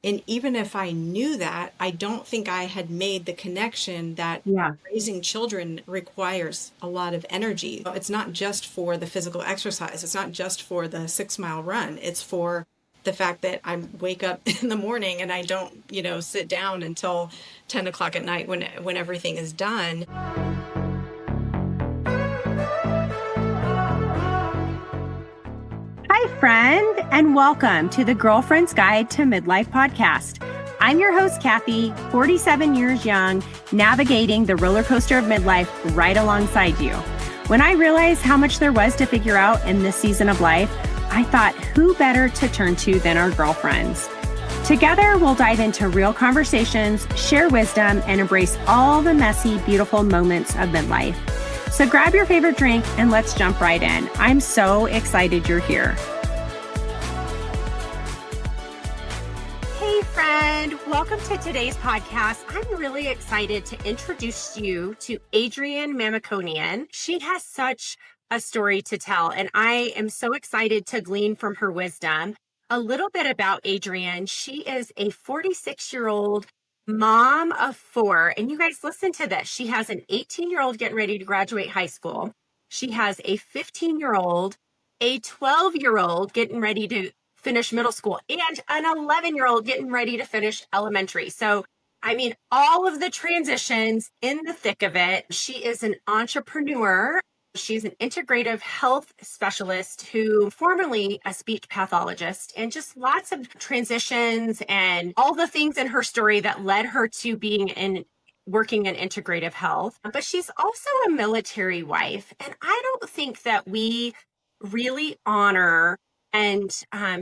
And even if I knew that, I don't think I had made the connection that Yeah. raising children requires a lot of energy. It's not just for the physical exercise. It's not just for the 6 mile run. It's for the fact that I wake up in the morning and I don't, sit down until 10 o'clock at night when everything is done. Hi, friend, and welcome to the Girlfriend's Guide to Midlife podcast. I'm your host, Kathy, 47 years young, navigating the roller coaster of midlife right alongside you. When I realized how much there was to figure out in this season of life, I thought, who better to turn to than our girlfriends? Together, we'll dive into real conversations, share wisdom, and embrace all the messy, beautiful moments of midlife. So grab your favorite drink and let's jump right in. I'm so excited you're here. Hey friend, welcome to today's podcast. I'm really excited to introduce you to Adrian Mamikonian. She has such a story to tell, and I am so excited to glean from her wisdom. A little bit about Adrian. She is a 46-year-old mom of four. And you guys listen to this. She has an 18-year-old getting ready to graduate high school. She has a 15-year-old, a 12-year-old getting ready to finish middle school, and an 11-year-old getting ready to finish elementary. So, I mean, all of the transitions in the thick of it. She is an entrepreneur. She's an integrative health specialist who formerly a speech pathologist, and just lots of transitions and all the things in her story that led her to working in integrative health. But she's also a military wife. And I don't think that we really honor and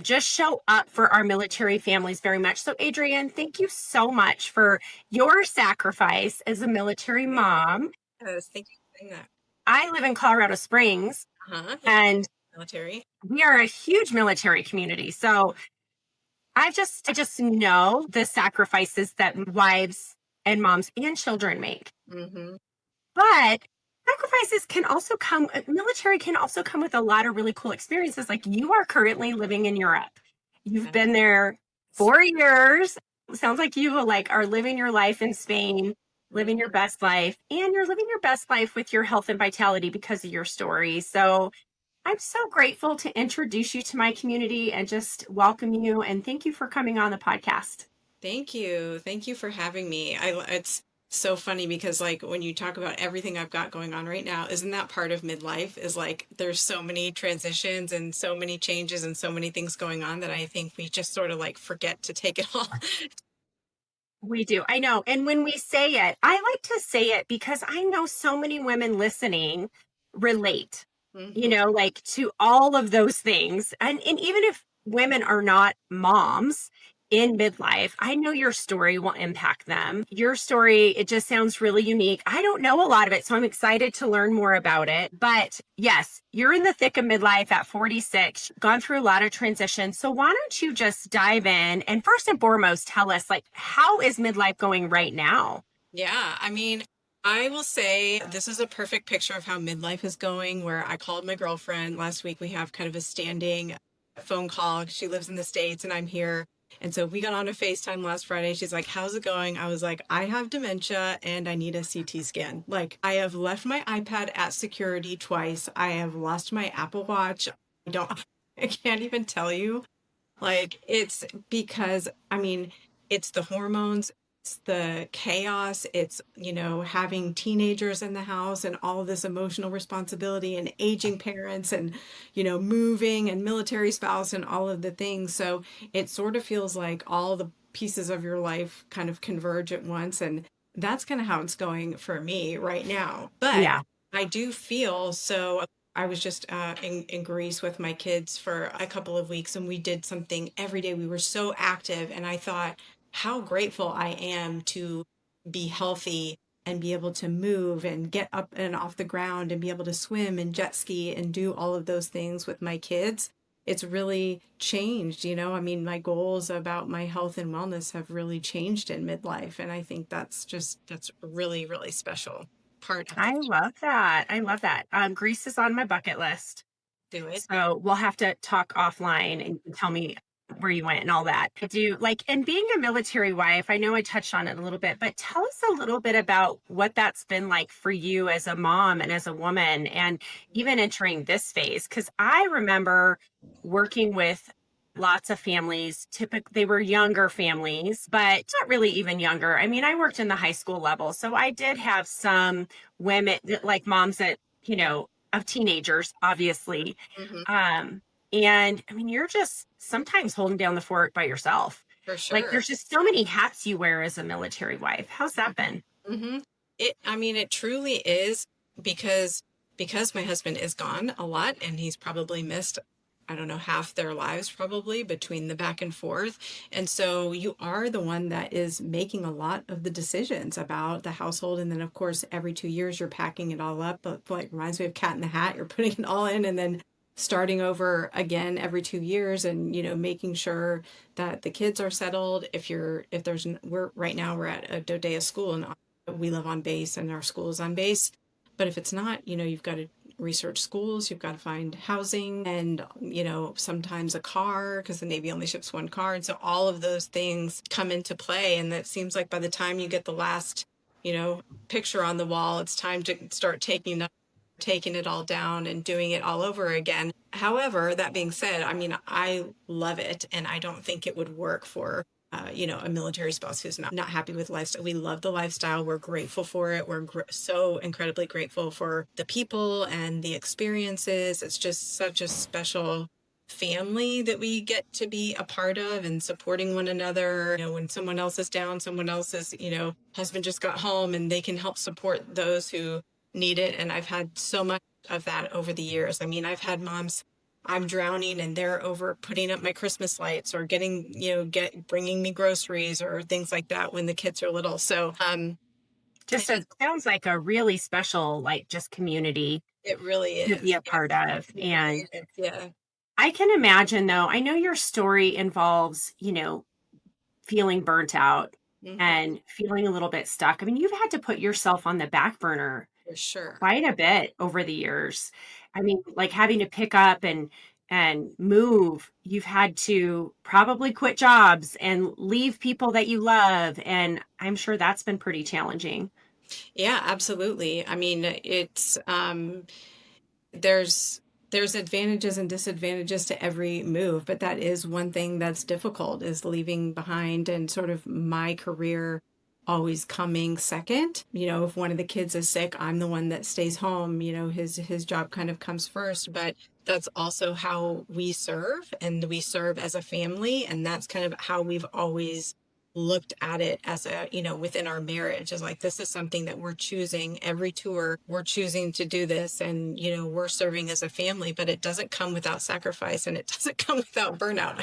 just show up for our military families very much. So, Adrian, thank you so much for your sacrifice as a military mom. Yes, thank you for saying that. I live in Colorado Springs, Yeah, and military. we are a huge military community. So I just know the sacrifices that wives and moms and children make. Hmm. But sacrifices can also military can also come with a lot of really cool experiences. Like, you are currently living in Europe. You've been there 4 years. Sounds like you are living your life in Spain, living your best life, and you're living your best life with your health and vitality because of your story. So I'm so grateful to introduce you to my community and just welcome you. And thank you for coming on the podcast. Thank you. Thank you for having me. It's so funny because like when you talk about everything I've got going on right now, isn't that part of midlife is like there's so many transitions and so many changes and so many things going on that I think we just sort of like forget to take it all. We do. I know. And when we say it, I like to say it because I know so many women listening relate, Hmm. like to all of those things. And even if women are not moms in midlife, I know your story will impact them. Your story, it just sounds really unique. I don't know a lot of it, so I'm excited to learn more about it. But yes, you're in the thick of midlife at 46, gone through a lot of transitions. So why don't you just dive in and first and foremost tell us, like, how is midlife going right now? Yeah, I mean, I will say this is a perfect picture of how midlife is going, where I called my girlfriend last week. We have kind of a standing phone call. She lives in the States and I'm here. And so we got on a FaceTime last Friday. She's like, "How's it going?" I was like, "I have dementia and I need a CT scan." Like, I have left my iPad at security twice. I have lost my Apple Watch. I don't, I can't even tell you. Like, it's because, I mean, it's the hormones, it's the chaos, it's, having teenagers in the house and all of this emotional responsibility and aging parents and, moving and military spouse and all of the things. So it sort of feels like all the pieces of your life kind of converge at once. And that's kind of how it's going for me right now. But Yeah. I do feel so. I was just in Greece with my kids for a couple of weeks, and we did something every day. We were so active, and I thought how grateful I am to be healthy and be able to move and get up and off the ground and be able to swim and jet ski and do all of those things with my kids. It's really changed. I mean, my goals about my health and wellness have really changed in midlife, and I think that's really, really special part of I it. love that. I love that. Greece is on my bucket list. Do it. So we'll have to talk offline and tell me where you went and all that. I do like, and being a military wife, I know I touched on it a little bit, but tell us a little bit about what that's been like for you as a mom and as a woman, and even entering this phase. Cause I remember working with lots of families, typically they were younger families, but not really even younger. I mean, I worked in the high school level. So I did have some women, like moms that, of teenagers, obviously. Hmm. Um, and I mean, you're just sometimes holding down the fort by yourself. For Like sure. there's just so many hats you wear as a military wife. How's that been? Hmm. I mean, it truly is because my husband is gone a lot and he's probably missed, I don't know, half their lives probably between the back and forth. And so you are the one that is making a lot of the decisions about the household. And then of course, every 2 years you're packing it all up. But like reminds me of Cat in the Hat, you're putting it all in and then starting over again every 2 years and making sure that the kids are settled. If there's we're right now we're at a Dodea school and we live on base and our school is on base. But if it's not, you've got to research schools, you've got to find housing and, sometimes a car because the Navy only ships one car. And so all of those things come into play. And that seems like by the time you get the last, picture on the wall, it's time to start taking it all down and doing it all over again. However, that being said, I mean, I love it and I don't think it would work for a military spouse who's not happy with lifestyle. We love the lifestyle. We're grateful for it. We're so incredibly grateful for the people and the experiences. It's just such a special family that we get to be a part of and supporting one another. When someone else is down, someone else's, husband just got home and they can help support those who need it. And I've had so much of that over the years. I mean, I've had moms, I'm drowning and they're over putting up my Christmas lights or bringing me groceries or things like that when the kids are little. So, Just sounds like a really special, like just community it really to be is. a part of. It And really is. Yeah. I can imagine though, I know your story involves, feeling burnt out Hmm. and feeling a little bit stuck. I mean, you've had to put yourself on the back burner For sure. quite a bit over the years. I mean, like having to pick up and move, you've had to probably quit jobs and leave people that you love, and I'm sure that's been pretty challenging. Yeah, absolutely. I mean, it's there's advantages and disadvantages to every move, but that is one thing that's difficult is leaving behind and sort of my career always coming second. If one of the kids is sick, I'm the one that stays home. His job kind of comes first, but that's also how we serve and we serve as a family, and that's kind of how we've always looked at it as within our marriage is like this is something that we're choosing every tour we're choosing to do this and we're serving as a family, but it doesn't come without sacrifice and it doesn't come without burnout.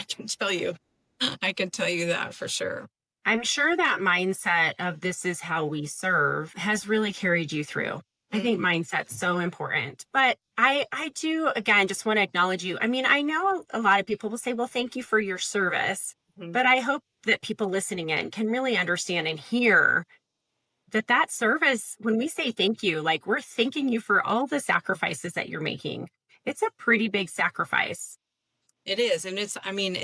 I can tell you that for sure. I'm sure that mindset of this is how we serve has really carried you through. I think Hmm. mindset's so important. But I do again just want to acknowledge you. I mean, I know a lot of people will say, "Well, thank you for your service." But I hope that people listening in can really understand and hear that that service, when we say thank you, like we're thanking you for all the sacrifices that you're making. It's a pretty big sacrifice. It is. And I mean,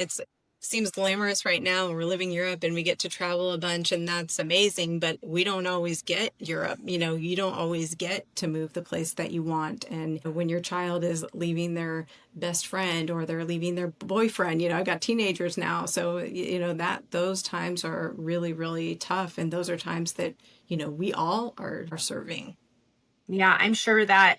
seems glamorous right now. We're living Europe and we get to travel a bunch and that's amazing, but we don't always get Europe. You don't always get to move the place that you want. And when your child is leaving their best friend or they're leaving their boyfriend, I've got teenagers now. So, that those times are really, really tough. And those are times that, we all are serving. Yeah, I'm sure that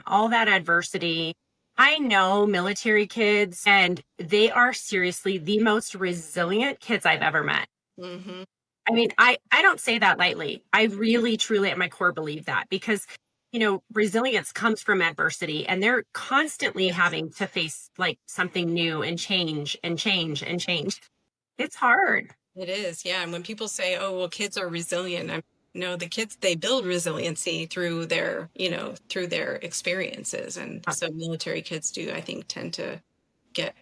all that adversity, I know military kids, and they are seriously the most resilient kids I've ever met. Hmm. I mean, I don't say that lightly. I really truly at my core believe that because resilience comes from adversity and they're constantly Yes. having to face like something new and change and change and change. It's hard. It is, yeah. And when people say, "Oh, well, kids are resilient," no, the kids they build resiliency through their experiences, and so military kids do, I think, tend to get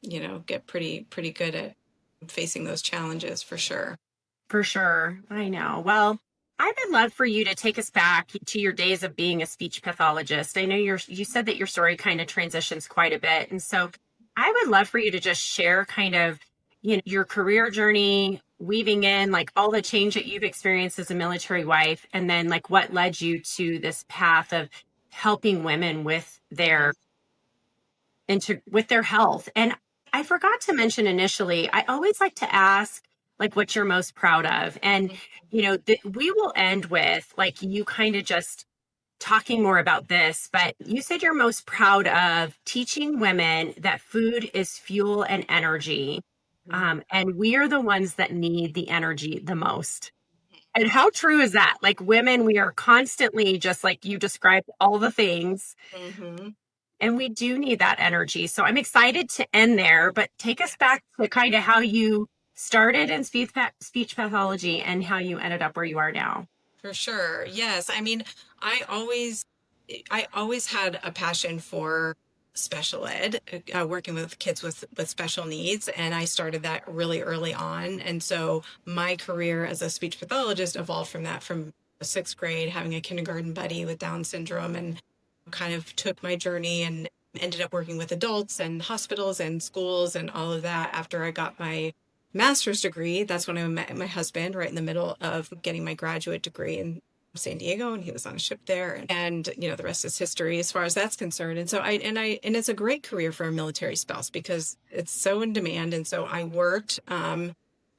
pretty good at facing those challenges for sure. For sure. I know. Well, I would love for you to take us back to your days of being a speech pathologist. I know you said that your story kind of transitions quite a bit. And so I would love for you to just share kind of, your career journey, weaving in like all the change that you've experienced as a military wife, and then like what led you to this path of helping women with Mhm. with their health. And I forgot to mention initially, I always like to ask like what you're most proud of. And we will end with like you kind of just talking more about this, but you said you're most proud of teaching women that food is fuel and energy. And we are the ones that need the energy the most. And how true is that? Like women, we are constantly just like you described all the things, Mhm. and we do need that energy. So I'm excited to end there, but take us back to kind of how you started in speech pathology and how you ended up where you are now. For sure. Yes. I mean, I always I always had a passion for special ed, working with kids with special needs, and I started that really early on. And so my career as a speech pathologist evolved from that, from sixth grade, having a kindergarten buddy with Down syndrome, and kind of took my journey and ended up working with adults and hospitals and schools and all of that after I got my master's degree. That's when I met my husband, right in the middle of getting my graduate degree in San Diego, and he was on a ship there, and the rest is history as far as that's concerned. And so and it's a great career for a military spouse because it's so in demand. And so I worked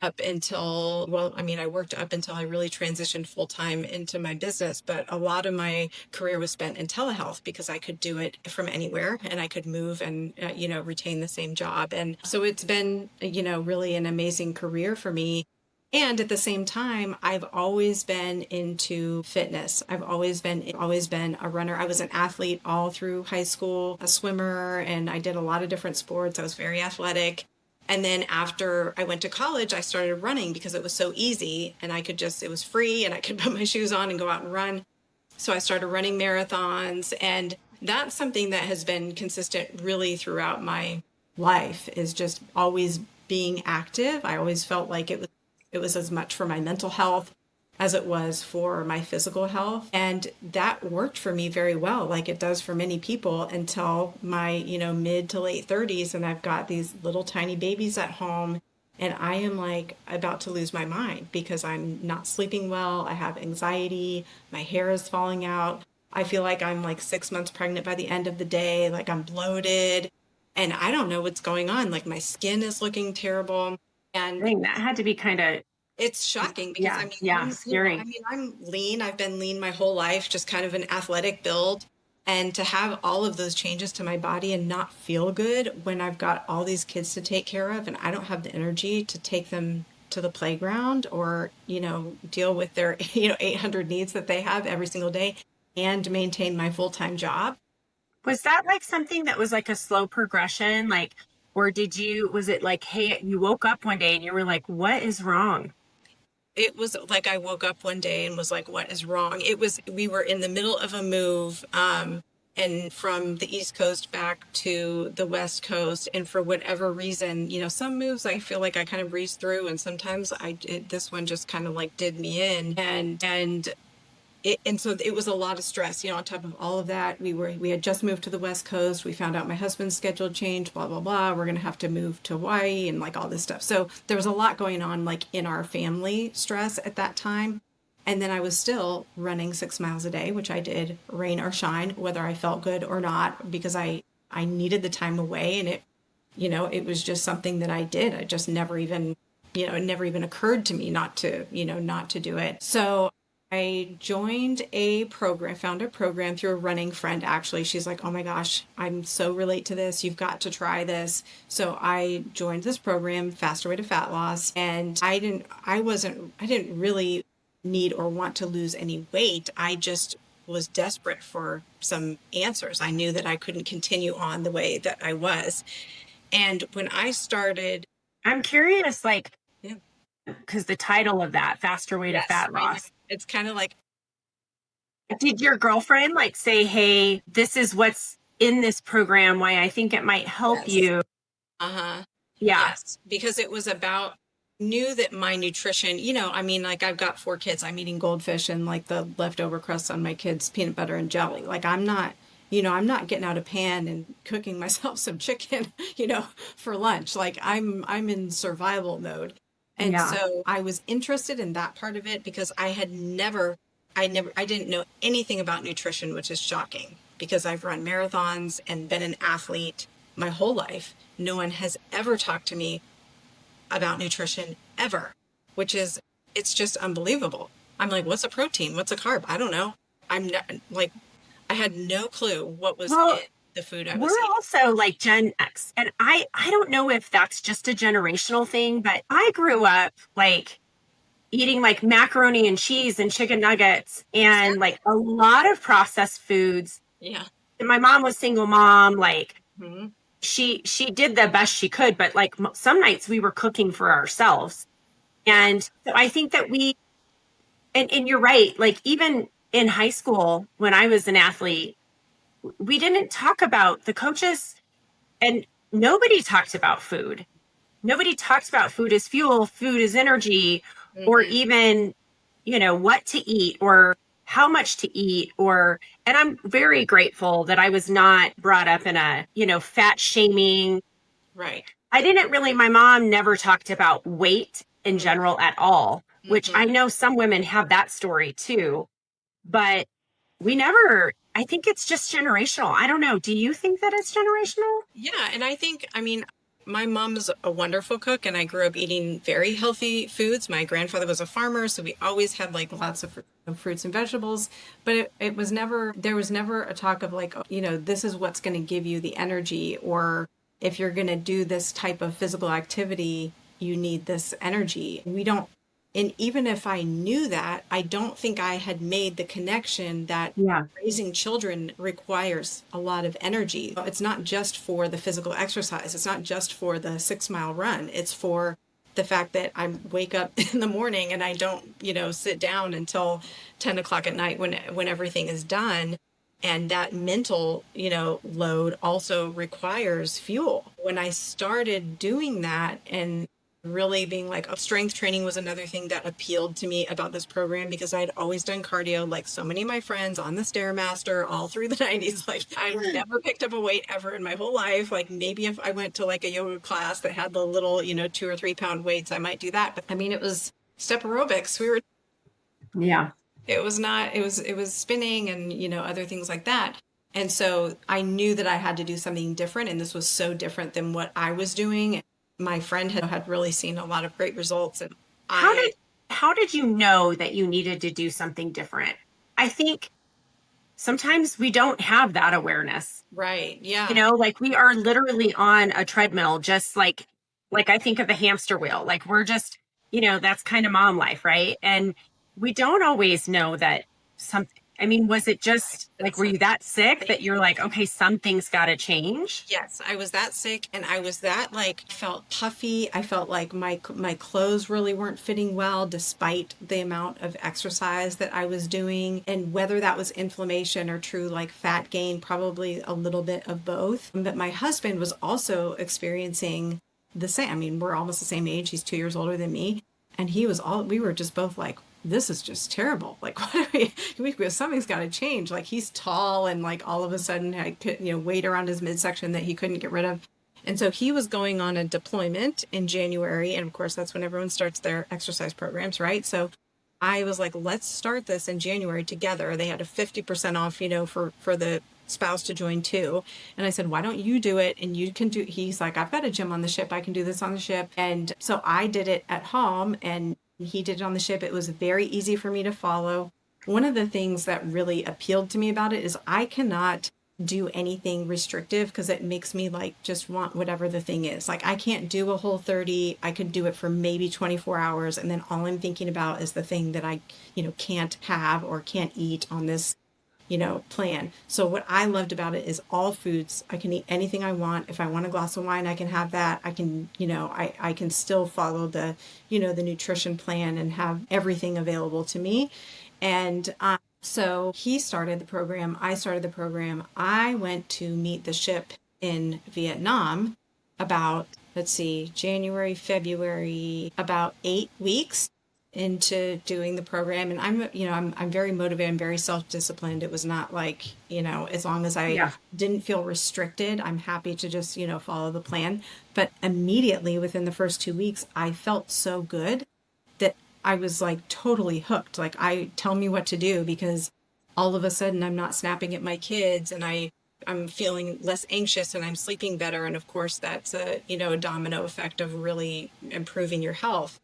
up until, well, I mean, I worked up until I really transitioned full time into my business, but a lot of my career was spent in telehealth because I could do it from anywhere and I could move and, retain the same job. And so it's been, really an amazing career for me. And at the same time, I've always been into fitness. I've always been a runner. I was an athlete all through high school, a swimmer, and I did a lot of different sports. I was very athletic. And then after I went to college, I started running because it was so easy and it was free and I could put my shoes on and go out and run. So I started running marathons. And that's something that has been consistent really throughout my life, is just always being active. I always felt like it was as much for my mental health as it was for my physical health. And that worked for me very well, like it does for many people, until my, mid to late 30s. And I've got these little tiny babies at home. And I am like about to lose my mind because I'm not sleeping well. I have anxiety. My hair is falling out. I feel like I'm like 6 months pregnant by the end of the day. Like I'm bloated and I don't know what's going on. Like my skin is looking terrible. And Dang, that had to be kind of, it's shocking because I yeah, mean, yeah, I scary. mean, I'm lean. I've been lean my whole life, just kind of an athletic build. And to have all of those changes to my body and not feel good when I've got all these kids to take care of and I don't have the energy to take them to the playground or, deal with their, 800 needs that they have every single day and maintain my full-time job. Was that like something that was like a slow progression? Like, or was it like, hey, you woke up one day and you were like, what is wrong? It was like I woke up one day and was like, what is wrong? We were in the middle of a move, and from the East Coast back to the West Coast. And for whatever reason, some moves I feel like I kind of breezed through, and sometimes this one just kind of like did me in. And so it was a lot of stress, on top of all of that. We had just moved to the West Coast. We found out my husband's schedule changed, blah, blah, blah. We're going to have to move to Hawaii and like all this stuff. So there was a lot going on like in our family stress at that time. And then I was still running 6 miles a day, which I did rain or shine, whether I felt good or not, because I needed the time away. And it was just something that I did. I just never even, it never even occurred to me not to do it. So I joined a program, found a program through a running friend. Actually, she's like, oh my gosh, I'm so relate to this. You've got to try this. So I joined this program, Faster Way to Fat Loss. And I didn't really need or want to lose any weight. I just was desperate for some answers. I knew that I couldn't continue on the way that I was. And when I started, I'm curious, like, yeah, because the title of that, Faster Way to yes, Fat I know. Loss. It's kind of like, Did your girlfriend like say, hey, this is what's in this program, why I think it might help yes. you? Uh-huh. Yeah. Yes, because it was about, knew that my nutrition, I mean, like I've got 4 kids. I'm eating goldfish and like the leftover crusts on my kids' peanut butter and jelly. Like I'm not I'm not getting out a pan and cooking myself some chicken, for lunch. Like I'm in survival mode. And Yeah. so I was interested in that part of it because I didn't know anything about nutrition, which is shocking because I've run marathons and been an athlete my whole life. No one has ever talked to me about nutrition ever, which is, it's just unbelievable. I'm like, what's a protein? What's a carb? I don't know. I'm not, like, I had no clue what was Well, in the food I was we're eating. also like Gen X. And I don't know if that's just a generational thing, but I grew up like eating like macaroni and cheese and chicken nuggets and like Exactly. a lot of processed foods. Yeah. And my mom was single mom, like Hmm. she did the best she could, but like some nights we were cooking for ourselves. Yeah. And so I think that and you're right, like even in high school when I was an athlete, we didn't talk about the coaches and nobody talked about food. Nobody talks about food as fuel, food as energy, or Hmm. even, what to eat or how much to eat and I'm very grateful that I was not brought up in a, fat shaming. Right. I didn't really, my mom never talked about weight in Hmm. general at all, which I Hmm. know some women have that story too, but we never, I think it's just generational. I don't know. Do you think that it's generational? Yeah, and I mean, my mom's a wonderful cook, and I grew up eating very healthy foods. My grandfather was a farmer, so we always had like lots of fruits and vegetables. But it was never, there was never a talk of like, this is what's going to give you the energy, or if you're going to do this type of physical activity, you need this energy. We don't, and even if I knew that, I don't think I had made the connection that Yeah. raising children requires a lot of energy. It's not just for the physical exercise. It's not just for the 6 mile run. It's for the fact that I wake up in the morning and I don't, sit down until 10 o'clock at night when everything is done. And that mental, load also requires fuel. When I started doing that and really being like, strength training was another thing that appealed to me about this program because I had always done cardio like so many of my friends on the Stairmaster all through the 90s. Like I never picked up a weight ever in my whole life. Like maybe if I went to like a yoga class that had the little, 2 or 3 pound weights, I might do that. But I mean, it was step aerobics. Yeah. It was not, it was spinning and, other things like that. And so I knew that I had to do something different. And this was so different than what I was doing. My friend had really seen a lot of great results. And How I, did how did you know that you needed to do something different? I think sometimes we don't have that awareness. right. Yeah. Like we are literally on a treadmill, just like I think of the hamster wheel. Like we're just, that's kind of mom life, right? And we don't always know that something. I mean, was it just like were you that sick that you're like, okay, something's got to change? Yes, I was that sick and I was that like felt puffy. I felt like my clothes really weren't fitting well despite the amount of exercise that I was doing. And whether that was inflammation or true like fat gain, probably a little bit of both. But my husband was also experiencing the same. I mean, we're almost the same age. He's 2 years older than me. And we were just both like, this is just terrible. Like, what are something's got to change. Like, he's tall and like all of a sudden had, weight around his midsection that he couldn't get rid of. And so he was going on a deployment in January. And of course, that's when everyone starts their exercise programs, right? So I was like, let's start this in January together. They had a 50% off, for the spouse to join too. And I said, why don't you do it? And you can do, he's like, I've got a gym on the ship. I can do this on the ship. And so I did it at home and he did it on the ship. It was very easy for me to follow. One of the things that really appealed to me about it is I cannot do anything restrictive because it makes me like just want whatever the thing is. Like I can't do a whole 30. I could do it for maybe 24 hours and then all I'm thinking about is the thing that I, can't have or can't eat on this, plan. So what I loved about it is all foods. I can eat anything I want. If I want a glass of wine, I can have that. I can, I can still follow the, the nutrition plan and have everything available to me. And so he started the program. I started the program. I went to meet the ship in Vietnam about, let's see, January, February, about 8 weeks. into doing the program. And I'm very motivated. I'm very self-disciplined. It was not like, as long as I Yeah. didn't feel restricted, I'm happy to just, follow the plan. But immediately within the first 2 weeks, I felt so good that I was like totally hooked. Like, I tell me what to do, because all of a sudden I'm not snapping at my kids, and I'm feeling less anxious, and I'm sleeping better. And of course that's a domino effect of really improving your health.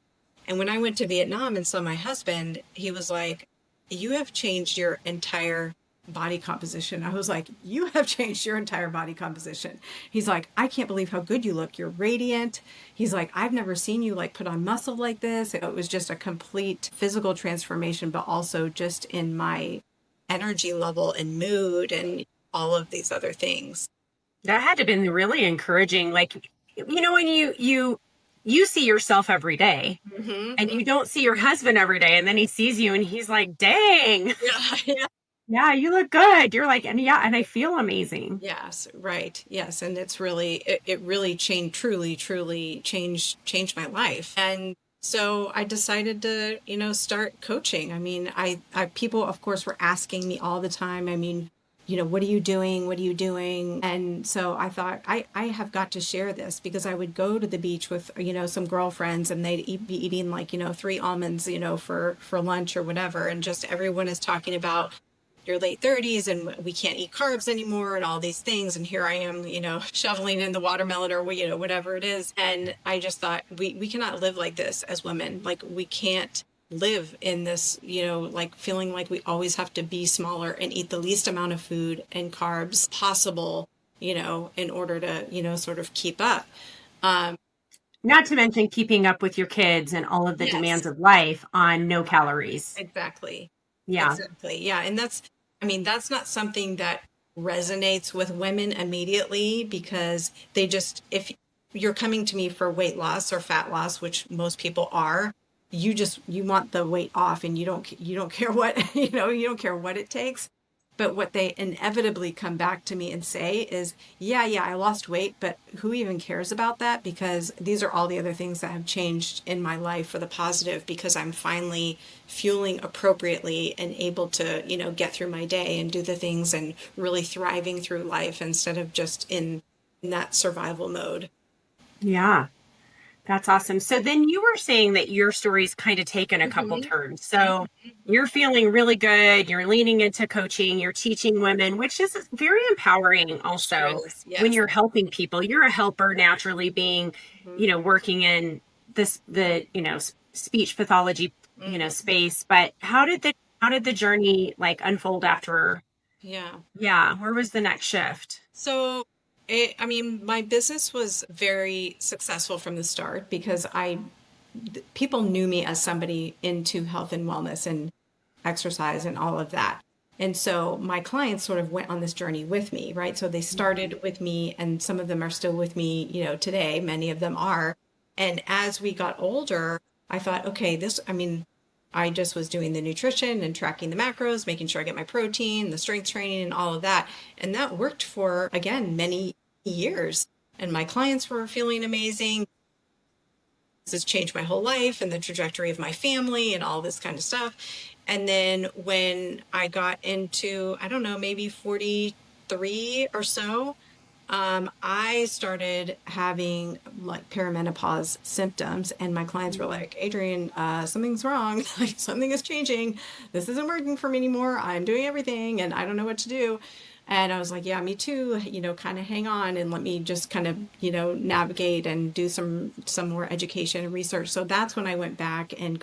And when I went to Vietnam and saw my husband, he was like, "You have changed your entire body composition." I was like, "You have changed your entire body composition." He's like, "I can't believe how good you look. You're radiant." He's like, "I've never seen you like put on muscle like this." It was just a complete physical transformation, but also just in my energy level and mood and all of these other things. That had to have been really encouraging. Like, when you see yourself every day and Mm-hmm. you don't see your husband every day, and then he sees you and he's like, dang, Yeah. yeah, you look good. You're like, and yeah, and I feel amazing. Yes, right. Yes, and it really changed, truly changed my life. And so I decided to, start coaching. I mean, I people of course were asking me all the time. I mean, what are you doing? What are you doing? And so I thought I have got to share this, because I would go to the beach with, some girlfriends, and they'd be eating like, 3 almonds, for lunch or whatever, and just everyone is talking about your late 30s and we can't eat carbs anymore and all these things. And here I am, shoveling in the watermelon or, whatever it is. And I just thought we cannot live like this as women. Like, we can't live in this, like feeling like we always have to be smaller and eat the least amount of food and carbs possible, in order to, sort of keep up. Not to mention keeping up with your kids and all of the demands Yes, of life on no calories. exactly. Yeah. Exactly. Yeah. And that's not something that resonates with women immediately, because if you're coming to me for weight loss or fat loss, which most people are, you want the weight off, and you don't care what, you don't care what it takes. But what they inevitably come back to me and say is, yeah, I lost weight, but who even cares about that? Because these are all the other things that have changed in my life for the positive, because I'm finally fueling appropriately and able to, get through my day and do the things and really thriving through life, instead of just in that survival mode. Yeah. That's awesome. So then you were saying that your story's kind of taken a couple Hmm. turns. So you're feeling really good. You're leaning into coaching. You're teaching women, which is very empowering Sure also is. when Yes. you're helping people. You're a helper naturally being, Hmm. working in speech pathology, Hmm. space. But how did the journey like unfold after? Yeah. Yeah. Where was the next shift? So, I mean, my business was very successful from the start, because people knew me as somebody into health and wellness and exercise and all of that. And so my clients sort of went on this journey with me, right? So they started with me, and some of them are still with me, today. Many of them are. And as we got older, I thought, okay, I mean, I just was doing the nutrition and tracking the macros, making sure I get my protein, the strength training, and all of that. And that worked for, again, many years. And my clients were feeling amazing. This has changed my whole life and the trajectory of my family and all this kind of stuff. And then when I got into, I don't know, maybe 43 or so, I started having like perimenopause symptoms, and my clients were like, "Adrian, something's wrong. Like, something is changing. This isn't working for me anymore. I'm doing everything, and I don't know what to do." And I was like, "Yeah, me too. Kind of hang on and let me just kind of, navigate and do some more education and research." So that's when I went back and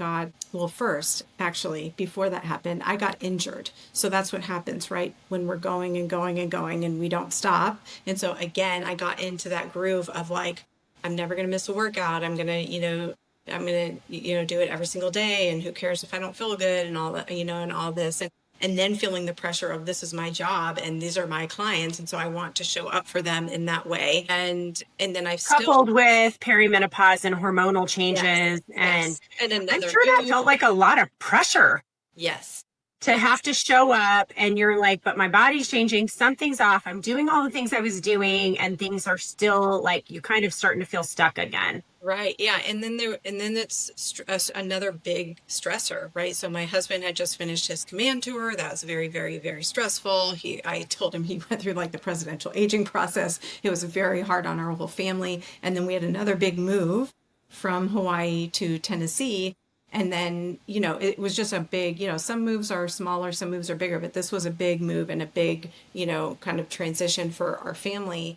well, first, actually, before that happened, I got injured. So that's what happens, right? When we're going and going and going and we don't stop. And so again, I got into that groove of like, I'm never going to miss a workout. I'm going to do it every single day. And who cares if I don't feel good and all that, and all this. And then feeling the pressure of, this is my job and these are my clients. And so I want to show up for them in that way. And then I've still, Coupled with perimenopause and hormonal yes, changes. And yes. And I'm another sure that move. felt like a lot of pressure Yes. to have Yes. to show up. And you're like, but my body's changing. Something's off. I'm doing all the things I was doing, and things are still like, you kind of starting to feel stuck again. Right. Yeah. And then it's another big stressor, right? So my husband had just finished his command tour. That was very, very, very stressful. I told him he went through like the presidential aging process. It was very hard on our whole family. And then we had another big move from Hawaii to Tennessee. And then, it was just a big, some moves are smaller, some moves are bigger, but this was a big move and a big, kind of transition for our family.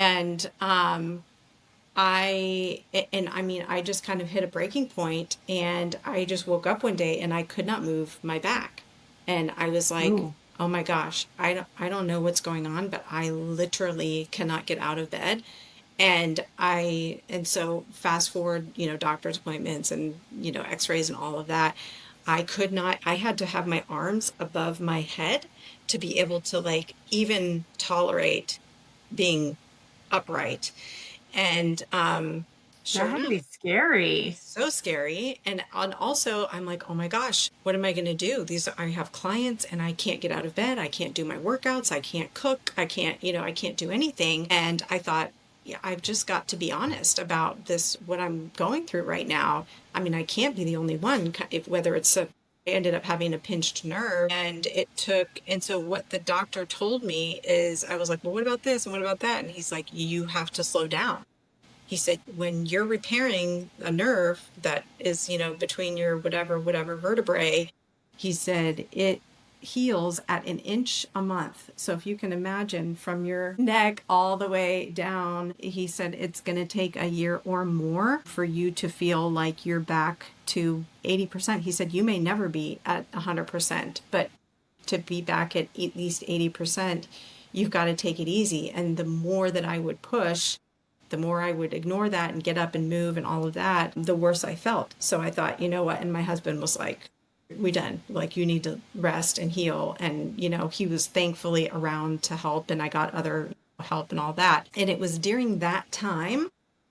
I just kind of hit a breaking point and I just woke up one day and I could not move my back. And I was like, Ooh. oh my gosh, I don't know what's going on, but I literally cannot get out of bed. And so fast forward, doctor's appointments and, x-rays and all of that. I could not, I had to have my arms above my head to be able to like even tolerate being upright. And That sure had to enough, be scary. so scary. And also, I'm like, oh my gosh, what am I going to do? I have clients and I can't get out of bed. I can't do my workouts. I can't cook. I can't do anything. And I thought, yeah, I've just got to be honest about this, what I'm going through right now. I mean, I can't be the only one, whether I ended up having a pinched nerve and so what the doctor told me is I was like, well, what about this? And what about that? And he's like, you have to slow down. He said, when you're repairing a nerve that is, between your whatever vertebrae, he said it heals at an inch a month. So if you can imagine from your neck all the way down, he said it's going to take a year or more for you to feel like you're back to 80%. He said you may never be at 100%, but to be back at least 80%, you've got to take it easy. And the more that I would push, the more I would ignore that and get up and move and all of that, the worse I felt. So I thought, you know what? And my husband was like, we done. Like, you need to rest and heal. And, he was thankfully around to help and I got other help and all that. And it was during that time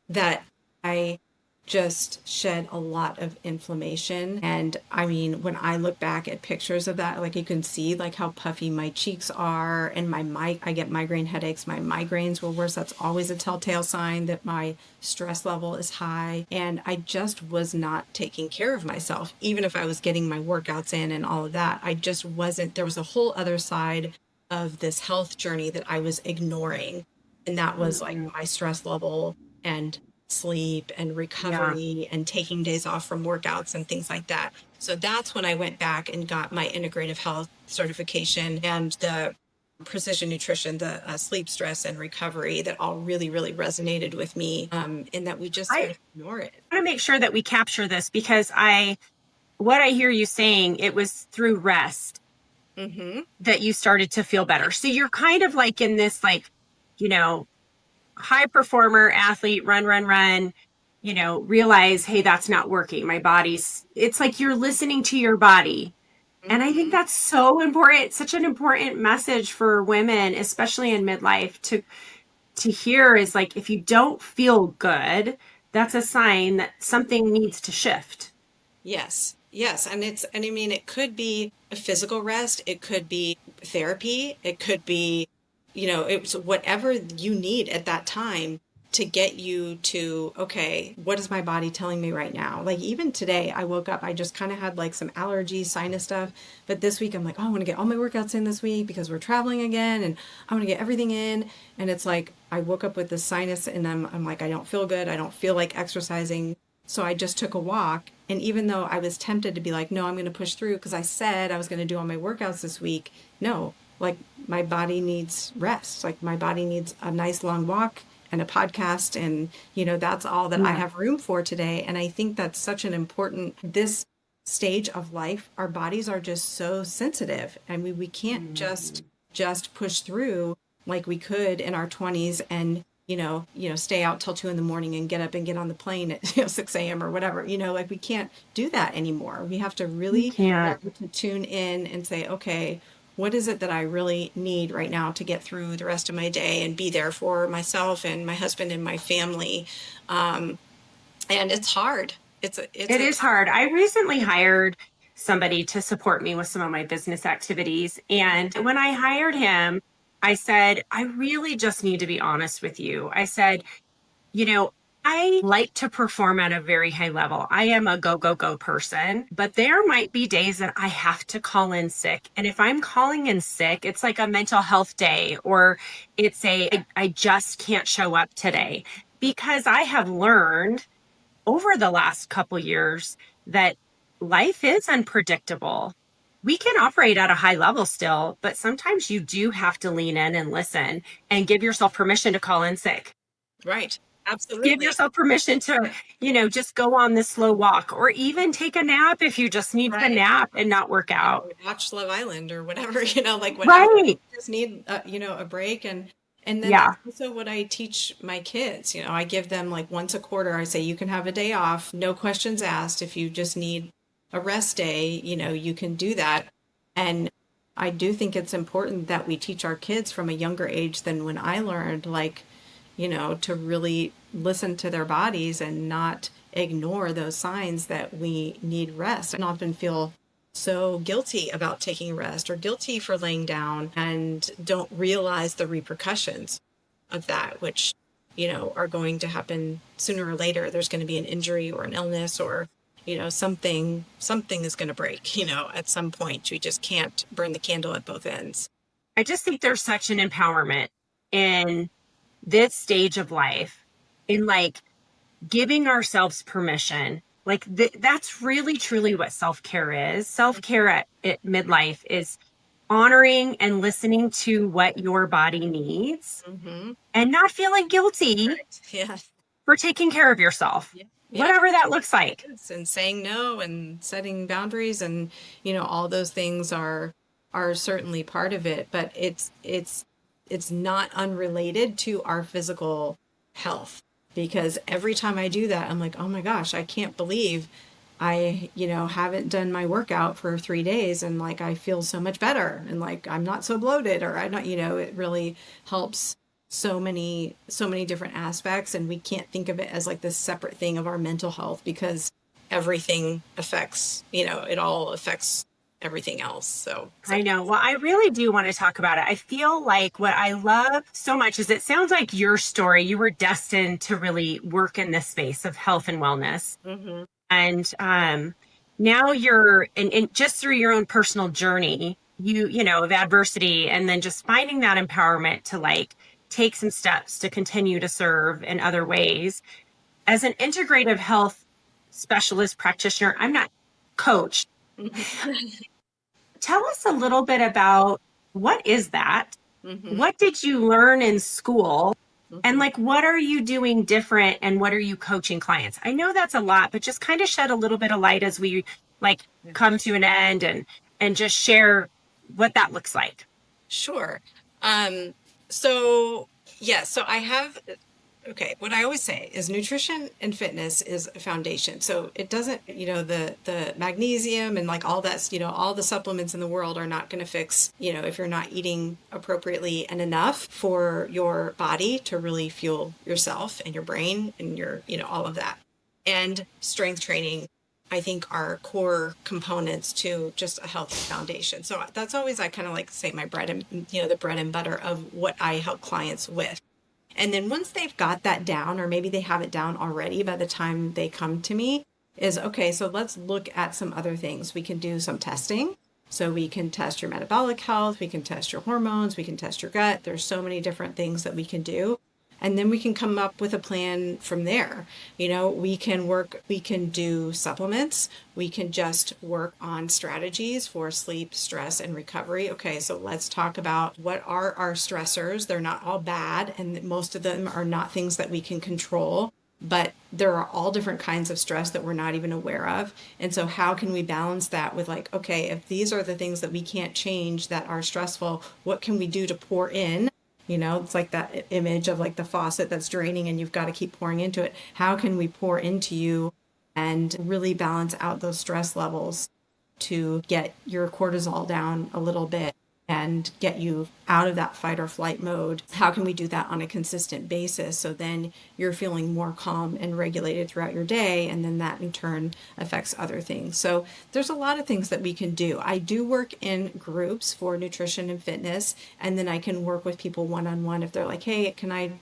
that I just shed a lot of inflammation. And I mean, when I look back at pictures of that, like you can see like how puffy my cheeks are and I get migraine headaches. My migraines were worse. That's always a telltale sign that my stress level is high. And I just was not taking care of myself. Even if I was getting my workouts in and all of that, I just wasn't, there was a whole other side of this health journey that I was ignoring. And that was like Mhm. my stress level and sleep and Yeah. recovery and taking days off from workouts and things like that. So that's when I went back and got my integrative health certification and the precision nutrition, the sleep, stress, and recovery that all really, really resonated with me. And that we just I sort of ignore it. want to make sure that we capture this because what I hear you saying, it was through rest Mm-hmm. that you started to feel better. So you're kind of like in this, like, you know, high performer athlete, run, run, run, realize, hey, that's not working. It's like you're listening to your body. And I think Mm-hmm. that's so important. It's such an important message for women, especially in midlife, to hear is like, if you don't feel good, that's a sign that something needs to shift. Yes. Yes. And I mean, it could be a physical rest. It could be therapy. It could be, it's whatever you need at that time to get you to, okay, what is my body telling me right now? Like even today, I woke up, I just kind of had like some allergy sinus stuff. But this week I'm like, oh, I want to get all my workouts in this week because we're traveling again and I want to get everything in. And it's like, I woke up with this sinus and I'm like, I don't feel good. I don't feel like exercising. So I just took a walk. And even though I was tempted to be like, no, I'm going to push through because I said I was going to do all my workouts this week. No, like my body needs rest. Like my body needs a nice long walk and a podcast. And, that's all that I Yeah. have room for today. And I think that's such an this stage of life, our bodies are just so sensitive. I mean, we can't Mhm. just push through like we could in our 20s and stay out till 2 in the morning and get up and get on the plane at 6 a.m. or whatever. Like we can't do that anymore. We have to You really can't. learn to tune in and say, okay, what is it that I really need right now to get through the rest of my day and be there for myself and my husband and my family. Um, and it's hard. It's It a is hard. I recently hired somebody to support me with some of my business activities. And when I hired him, I said, I really just need to be honest with you. I said, you know, I like to perform at a very high level. I am a go, go, go person, but there might be days that I have to call in sick. And if I'm calling in sick, it's like a mental health day, or I just can't show up today, because I have learned over the last couple years that life is unpredictable. We can operate at a high level still, but sometimes you do have to lean in and listen and give yourself permission to call in sick. Right. Give Absolutely. yourself permission to, just go on this slow walk, or even take a nap if you just need to Right. nap and not work out. Watch Love Island or whatever, like whatever. Right. Just need, a break. And then Yeah. that's also what I teach my kids. I give them like once a quarter, I say, you can have a day off, no questions asked. If you just need a rest day, you can do that. And I do think it's important that we teach our kids from a younger age than when I learned, like, to really listen to their bodies and not ignore those signs that we need rest, and often feel so guilty about taking rest or guilty for laying down and don't realize the repercussions of that, which, are going to happen sooner or later. There's going to be an injury or an illness, or, something is going to break, at some point. We just can't burn the candle at both ends. I just think there's such an empowerment in this stage of life, in like giving ourselves permission. Like that's really truly what self-care is. Self-care at midlife is honoring and listening to what your body needs, Mm-hmm. and not feeling guilty Right. Yeah. for taking care of yourself, Yeah. Yeah. whatever that looks like. And saying no and setting boundaries, and all those things are certainly part of it, but it's not unrelated to our physical health, because every time I do that, I'm like, oh my gosh, I can't believe I haven't done my workout for 3 days, and like I feel so much better, and like I'm not so bloated, or I'm not, it really helps so many different aspects. And we can't think of it as like this separate thing of our mental health, because everything affects, it all affects everything else. So I know. Well, I really do want to talk about it. I feel like what I love so much is it sounds like your story, you were destined to really work in this space of health and wellness. Mhm. And now you're, and just through your own personal journey, of adversity, and then just finding that empowerment to like take some steps to continue to serve in other ways. As an integrative health specialist practitioner, I'm not coach. Tell us a little bit about, what is that? Mhm. What did you learn in school? And Mhm. like, what are you doing different, and what are you coaching clients? I know that's a lot, but just kind of shed a little bit of light as we like come to an end, and just share what that looks like. Sure. So yeah, so I have, okay, what I always say is nutrition and fitness is a foundation. So it doesn't, the magnesium and like all that's, all the supplements in the world are not going to fix, if you're not eating appropriately and enough for your body to really fuel yourself and your brain and your, all of that. And strength training, I think, are core components to just a healthy foundation. So that's always, I kind of like say my bread and, the bread and butter of what I help clients with. And then once they've got that down, or maybe they have it down already by the time they come to me, is okay, so let's look at some other things. We can do some testing. So we can test your metabolic health, we can test your hormones, we can test your gut. There's so many different things that we can do. And then we can come up with a plan from there. We can do supplements. We can just work on strategies for sleep, stress, and recovery. Okay, so let's talk about what are our stressors. They're not all bad, and most of them are not things that we can control, but there are all different kinds of stress that we're not even aware of. And so how can we balance that with like, okay, if these are the things that we can't change that are stressful, what can we do to pour in? It's like that image of like the faucet that's draining and you've got to keep pouring into it. How can we pour into you and really balance out those stress levels to get your cortisol down a little bit? and get you out of that fight or flight mode. How can we do that on a consistent basis so then you're feeling more calm and regulated throughout your day, and then that in turn affects other things. So there's a lot of things that we can do. I do work in groups for nutrition and fitness, and then I can work with people one-on-one if they're like, hey, can I,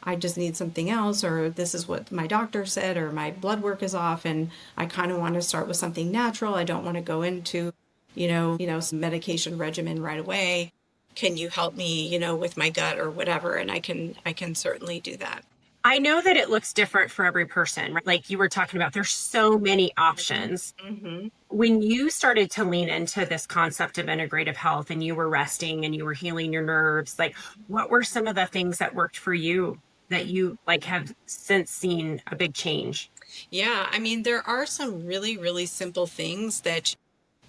I just need something else, or this is what my doctor said, or my blood work is off and I kind of want to start with something natural. I don't want to go into some medication regimen right away. Can you help me, with my gut or whatever? And I can certainly do that. I know that it looks different for every person, right? Like you were talking about, there's so many options. Mm-hmm. When you started to lean into this concept of integrative health and you were resting and you were healing your nerves, like what were some of the things that worked for you that you like have since seen a big change? Yeah, I mean, there are some really, really simple things that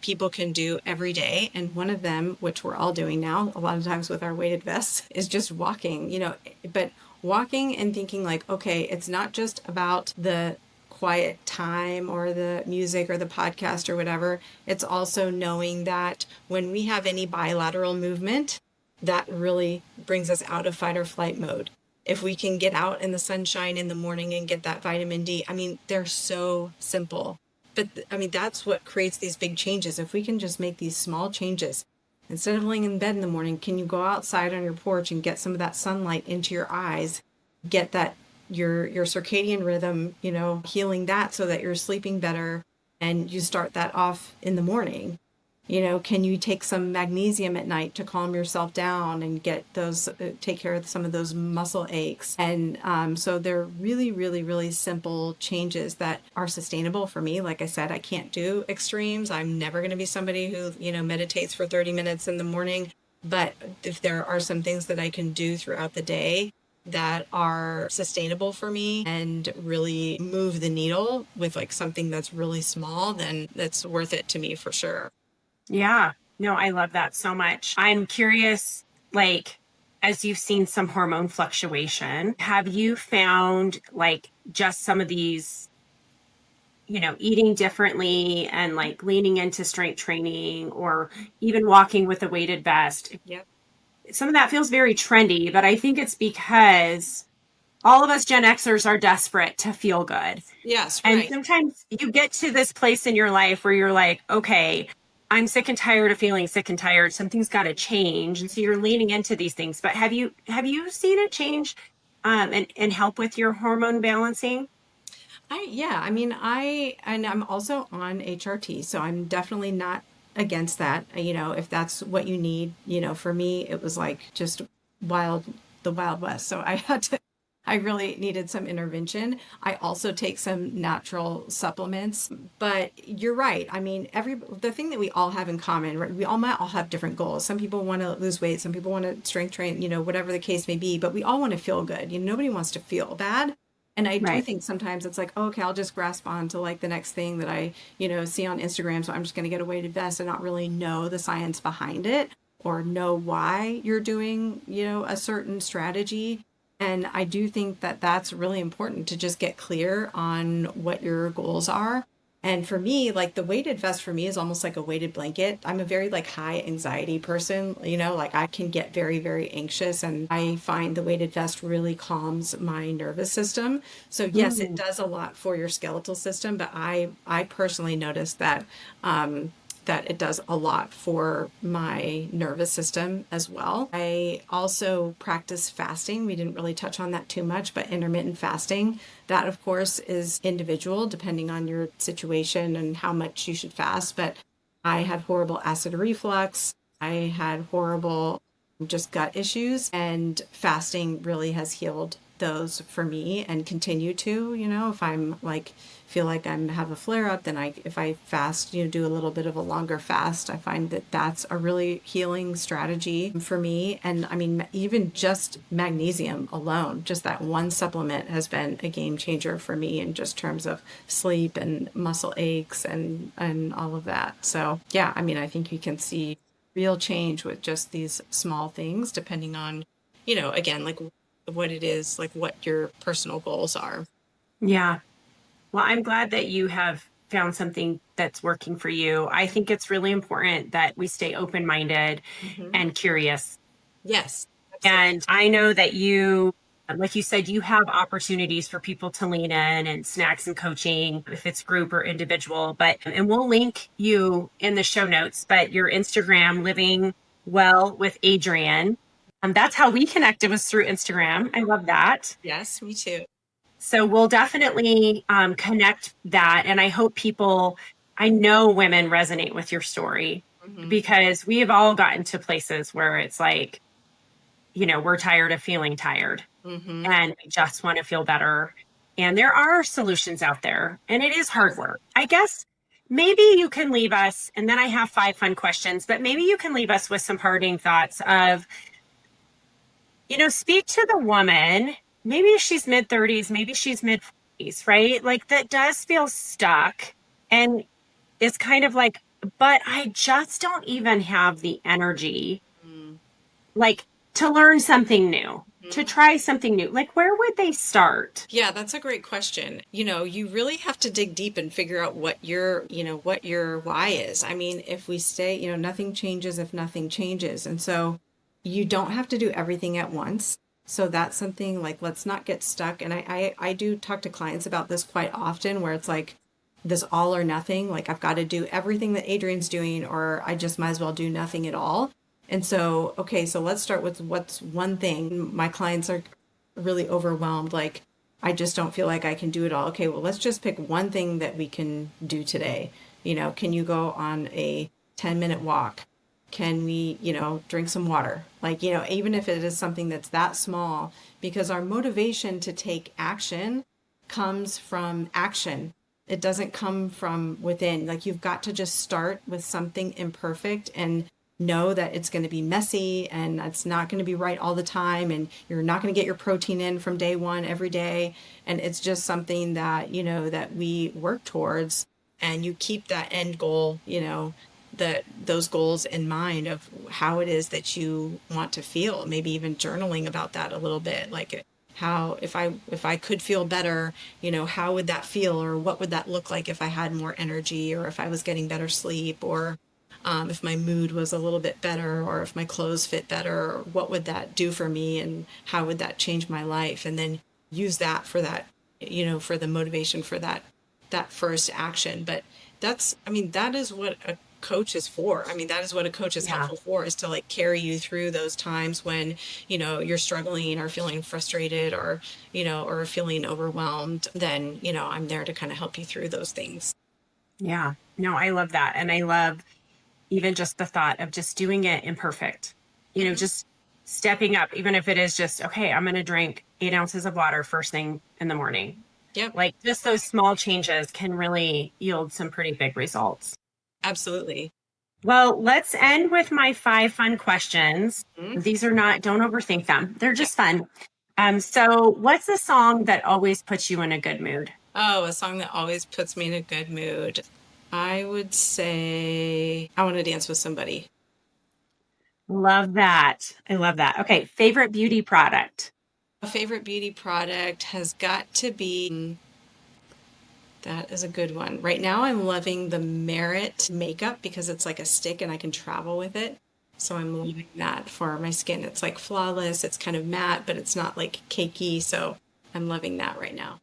people can do every day. And one of them, which we're all doing now, a lot of times with our weighted vests, is just walking, but walking and thinking like, okay, it's not just about the quiet time or the music or the podcast or whatever. It's also knowing that when we have any bilateral movement, that really brings us out of fight or flight mode. If we can get out in the sunshine in the morning and get that vitamin D, I mean, they're so simple. But I mean, that's what creates these big changes. If we can just make these small changes, instead of laying in bed in the morning, can you go outside on your porch and get some of that sunlight into your eyes, get that your circadian rhythm, healing that so that you're sleeping better and you start that off in the morning. Can you take some magnesium at night to calm yourself down and get those, take care of some of those muscle aches? And so they're really, really, really simple changes that are sustainable for me. Like I said, I can't do extremes. I'm never going to be somebody who, meditates for 30 minutes in the morning. But if there are some things that I can do throughout the day that are sustainable for me and really move the needle with like something that's really small, then that's worth it to me for sure. Yeah, no, I love that so much. I'm curious, like, as you've seen some hormone fluctuation, have you found like just some of these, eating differently and like leaning into strength training or even walking with a weighted vest? Yep. Some of that feels very trendy, but I think it's because all of us Gen Xers are desperate to feel good. Yes, And right. sometimes you get to this place in your life where you're like, okay, I'm sick and tired of feeling sick and tired. Something's got to change. And so you're leaning into these things. But have you seen a change and help with your hormone balancing? I mean, and I'm also on HRT, so I'm definitely not against that. If that's what you need, for me, it was like just wild, the Wild West. So I really needed some intervention. I also take some natural supplements, but you're right. I mean, the thing that we all have in common, right? We all might all have different goals. Some people want to lose weight, some people want to strength train, whatever the case may be, but we all want to feel good. Nobody wants to feel bad. And I do Right. think sometimes it's like, oh, okay, I'll just grasp on to like the next thing that I, see on Instagram. So I'm just going to get a weighted vest and not really know the science behind it or know why you're doing, a certain strategy. And I do think that that's really important to just get clear on what your goals are. And for me, like the weighted vest for me is almost like a weighted blanket. I'm a very like high anxiety person, like I can get very, very anxious and I find the weighted vest really calms my nervous system. So yes, it Mm. does a lot for your skeletal system, but I personally noticed that it does a lot for my nervous system as well. I also practice fasting. We didn't really touch on that too much, but intermittent fasting, that of course is individual depending on your situation and how much you should fast. But I had horrible acid reflux. I had horrible just gut issues, and fasting really has healed those for me and continue to, if I'm like feel like I'm have a flare up, then if I fast, do a little bit of a longer fast, I find that that's a really healing strategy for me. And I mean, even just magnesium alone, just that one supplement has been a game changer for me in just terms of sleep and muscle aches and all of that. So yeah, I mean, I think you can see real change with just these small things depending on, again, like what it is, like what your personal goals are. Yeah. Well, I'm glad that you have found something that's working for you. I think it's really important that we stay open-minded Hmm. and curious. Yes, absolutely. And I know that you, like you said, you have opportunities for people to lean in and snacks and coaching, if it's group or individual. But, and we'll link you in the show notes, but your Instagram, Living Well with Adrian. That's how we connected, was through Instagram. I love that. Yes, me too. So we'll definitely connect that. And I hope people, I know women resonate with your story Hmm. because we have all gotten to places where it's like, we're tired of feeling tired Hmm. and we just want to feel better. And there are solutions out there, and it is hard work. I guess maybe you can leave us, and then I have 5 fun questions, but maybe you can leave us with some parting thoughts of, speak to the woman. Maybe she's mid 30s, maybe she's mid 40s, right? Like that does feel stuck and is kind of like, but I just don't even have the energy, like to learn something new, to Hmm. try something new. Like, where would they start? Yeah, that's a great question. You really have to dig deep and figure out what your why is. I mean, if we stay, nothing changes if nothing changes. And so you don't have to do everything at once. So that's something like, let's not get stuck. And I do talk to clients about this quite often where it's like this all or nothing, like I've got to do everything that Adrian's doing, or I just might as well do nothing at all. And so, okay, so let's start with what's one thing. My clients are really overwhelmed. Like, I just don't feel like I can do it all. Okay, well, let's just pick one thing that we can do today. Can you go on a 10-minute walk? Can we, drink some water? Like, even if it is something that's that small, because our motivation to take action comes from action. It doesn't come from within. Like, you've got to just start with something imperfect and know that it's going to be messy and it's not going to be right all the time, and you're not going to get your protein in from day one every day, and it's just something that that we work towards, and you keep that end goal, that those goals in mind of how it is that you want to feel, maybe even journaling about that a little bit, like how, if I could feel better, how would that feel, or what would that look like if I had more energy, or if I was getting better sleep, or if my mood was a little bit better, or if my clothes fit better, what would that do for me, and how would that change my life? And then use that for that, for the motivation for that first action. But I mean, that is what a coach is for. I mean, that is what a coach is Yeah. helpful for, is to like carry you through those times when, you're struggling or feeling frustrated, or, or feeling overwhelmed. Then, I'm there to kind of help you through those things. Yeah. No, I love that. And I love even just the thought of just doing it imperfect, Hmm. just stepping up, even if it is just, okay, I'm going to drink 8 ounces of water first thing in the morning. Yep, Like just those small changes can really yield some pretty big results. absolutely. Well, let's end with my 5 fun questions. Mhm. These are not, don't overthink them. They're Yeah. just fun. So what's a song that always puts you in a good mood? Oh, a song that always puts me in a good mood. I would say I Want to Dance with Somebody. Love that. I love that. Okay. Favorite beauty product? A favorite beauty product has got to be, that is a good one. Right now, I'm loving the Merit makeup because it's like a stick and I can travel with it. So I'm loving that for my skin. It's like flawless, it's kind of matte, but it's not like cakey. So I'm loving that right now.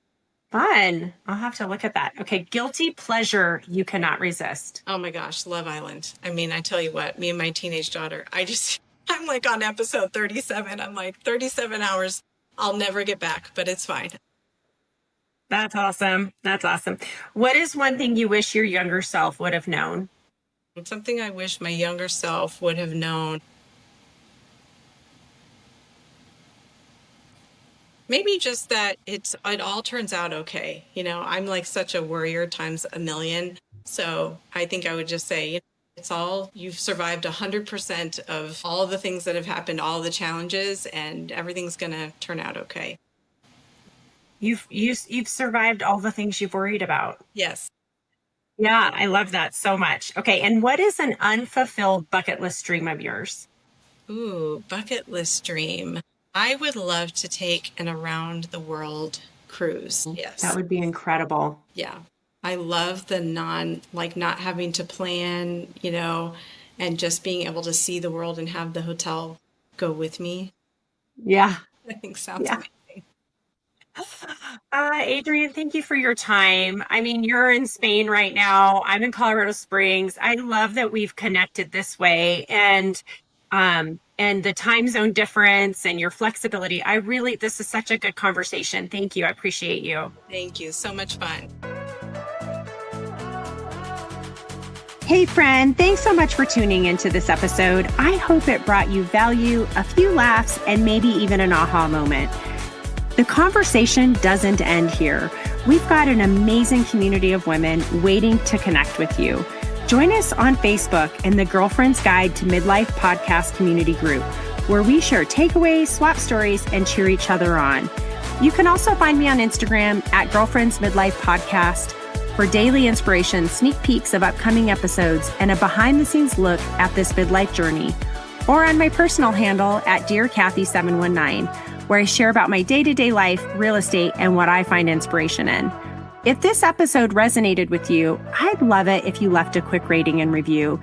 Fun. I'll have to look at that. Okay. Guilty pleasure you cannot resist. Oh my gosh, Love Island. I mean, I tell you what, me and my teenage daughter, I'm like on episode 37. I'm like 37 hours. I'll never get back, but it's fine. That's awesome. That's awesome. What is one thing you wish your younger self would have known? It's something I wish my younger self would have known. Maybe just that it all turns out okay. I'm like such a worrier times a million. So I think I would just say, it's all, you've survived 100% of all the things that have happened, all the challenges, and everything's gonna turn out okay. You've survived all the things you've worried about. Yes. Yeah, I love that so much. Okay, and what is an unfulfilled bucket list dream of yours? Ooh, bucket list dream. I would love to take an around the world cruise. That Yes. would be incredible. Yeah. I love the not having to plan, and just being able to see the world and have the hotel go with me. Yeah. I think sounds Yeah. amazing. Adrian, thank you for your time. I mean, you're in Spain right now. I'm in Colorado Springs. I love that we've connected this way, and the time zone difference and your flexibility. This is such a good conversation. Thank you. I appreciate you. Thank you. So much fun. Hey, friend, thanks so much for tuning into this episode. I hope it brought you value, a few laughs, and maybe even an aha moment. The conversation doesn't end here. We've got an amazing community of women waiting to connect with you. Join us on Facebook in the Girlfriend's Guide to Midlife podcast community group, where we share takeaways, swap stories, and cheer each other on. You can also find me on Instagram at Girlfriends Midlife Podcast for daily inspiration, sneak peeks of upcoming episodes, and a behind-the-scenes look at this midlife journey, or on my personal handle at DearCathy719, where I share about my day-to-day life, real estate, and what I find inspiration in. If this episode resonated with you, I'd love it if you left a quick rating and review.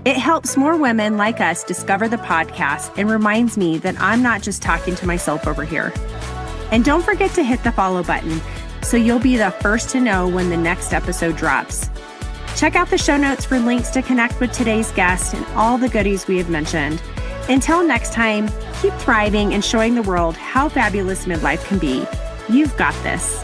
It helps more women like us discover the podcast and reminds me that I'm not just talking to myself over here. And don't forget to hit the follow button so you'll be the first to know when the next episode drops. Check out the show notes for links to connect with today's guest and all the goodies we have mentioned. Until next time, keep thriving and showing the world how fabulous midlife can be. You've got this.